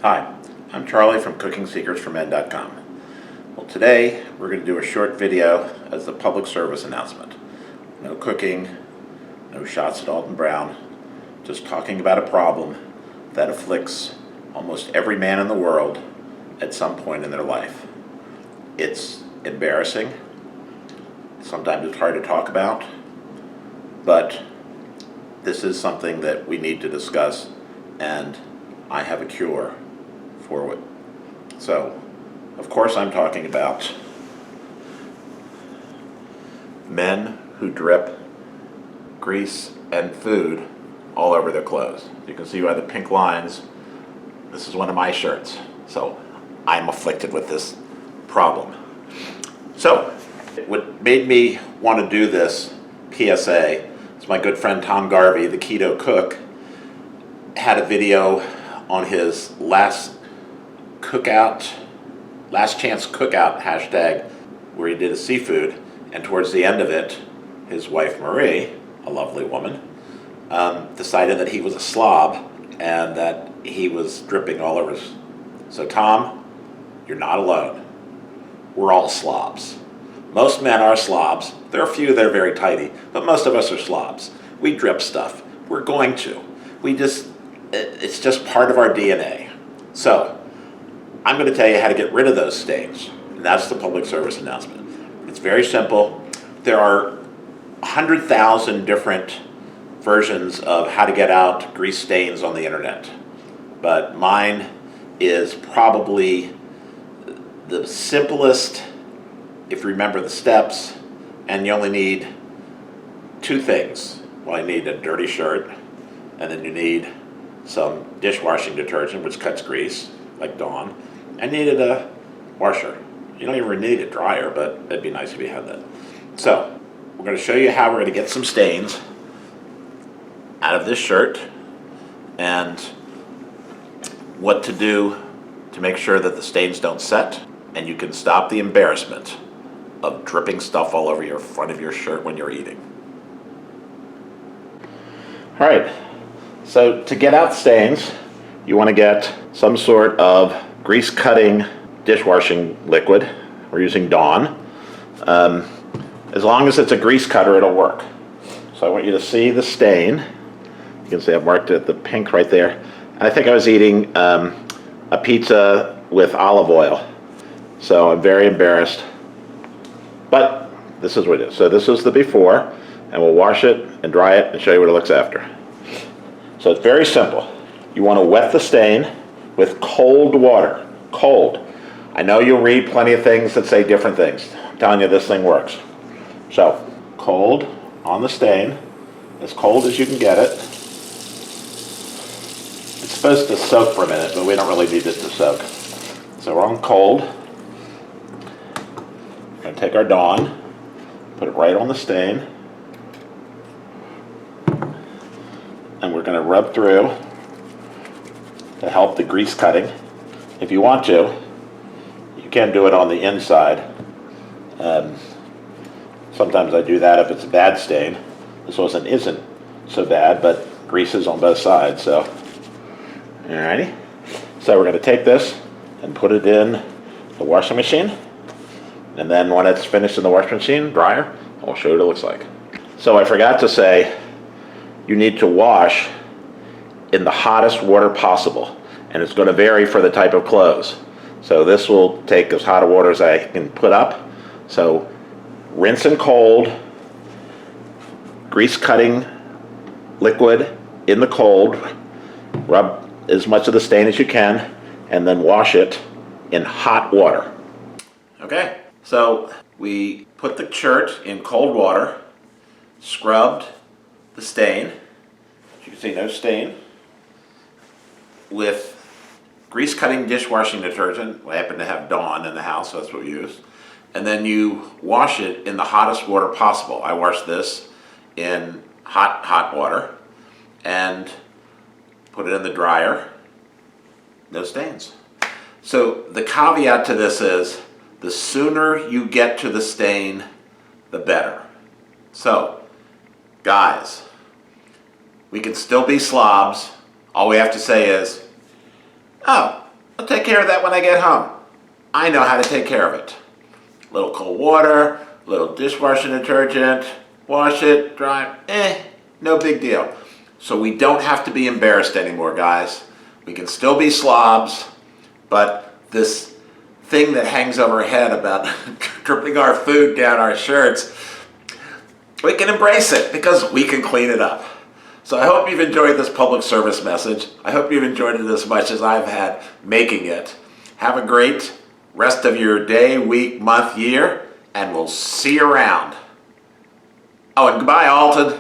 Hi, I'm Charlie from cookingsecretsformen.com. Well, today we're going to do a short video as a public service announcement. No cooking, no shots at Alton Brown, just talking about a problem that afflicts almost every man in the world at some point in their life. It's embarrassing. Sometimes it's hard to talk about, but this is something that we need to discuss, and I have a cure for it. So, of course, I'm talking about men who drip grease and food all over their clothes. You can see by the pink lines, this is one of my shirts. So I'm afflicted with this problem. So what made me want to do this PSA is my good friend Tom Garvey, the keto cook, had a video on his last chance cookout hashtag where he did a seafood, and towards the end of it, his wife Marie, a lovely woman, decided that he was a slob and that he was dripping all over his. So Tom, you're not alone. We're all slobs. Most men are slobs. There are a few that are very tidy, but most of us are slobs. We drip stuff. We're going to. It's just part of our DNA. So I'm going to tell you how to get rid of those stains. And that's the public service announcement. It's very simple. There are 100,000 different versions of how to get out grease stains on the internet. But mine is probably the simplest if you remember the steps, and you only need two things. Well, you need a dirty shirt, and then you need some dishwashing detergent, which cuts grease, like Dawn. I needed a washer. You don't even need a dryer, but it'd be nice if you had that. So, we're going to show you how we're going to get some stains out of this shirt, and what to do to make sure that the stains don't set, and you can stop the embarrassment of dripping stuff all over your front of your shirt when you're eating. All right, so to get out stains, you want to get some sort of grease cutting dishwashing liquid. We're using Dawn. As long as it's a grease cutter, it'll work. So I want you to see the stain. You can see I've marked it, the pink right there. And I think I was eating a pizza with olive oil. So I'm very embarrassed. But this is what it is. So this is the before, and we'll wash it and dry it and show you what it looks after. So it's very simple. You want to wet the stain with cold water. Cold. I know you'll read plenty of things that say different things. I'm telling you this thing works. So cold on the stain, as cold as you can get it. It's supposed to soak for a minute, but we don't really need it to soak. So we're on cold. We're going to take our Dawn, put it right on the stain, and we're going to rub through to help the grease cutting. If you want to, you can do it on the inside. Sometimes I do that if it's a bad stain. This one isn't so bad, but grease is on both sides. So, alrighty. So we're going to take this and put it in the washing machine. And then when it's finished in the washing machine, dryer, I'll show you what it looks like. So I forgot to say, you need to wash in the hottest water possible. And it's going to vary for the type of clothes. So this will take as hot a water as I can put up. So rinse in cold, grease cutting liquid in the cold, rub as much of the stain as you can, and then wash it in hot water. Okay. So we put the shirt in cold water, scrubbed the stain, as you can see no stain, with grease cutting dishwashing detergent. I happen to have Dawn in the house, so that's what we use. And then you wash it in the hottest water possible. I wash this in hot water and put it in the dryer. No stains. So the caveat to this is, the sooner you get to the stain, the better. So, guys, we can still be slobs. All we have to say is, oh, care of that when I get home. I know how to take care of it. A little cold water, a little dishwashing detergent, wash it, dry, no big deal. So we don't have to be embarrassed anymore, guys. We can still be slobs, but this thing that hangs over our head about dripping our food down our shirts, we can embrace it because we can clean it up. So I hope you've enjoyed this public service message. I hope you've enjoyed it as much as I've had making it. Have a great rest of your day, week, month, year, and we'll see you around. Oh, and goodbye, Alton.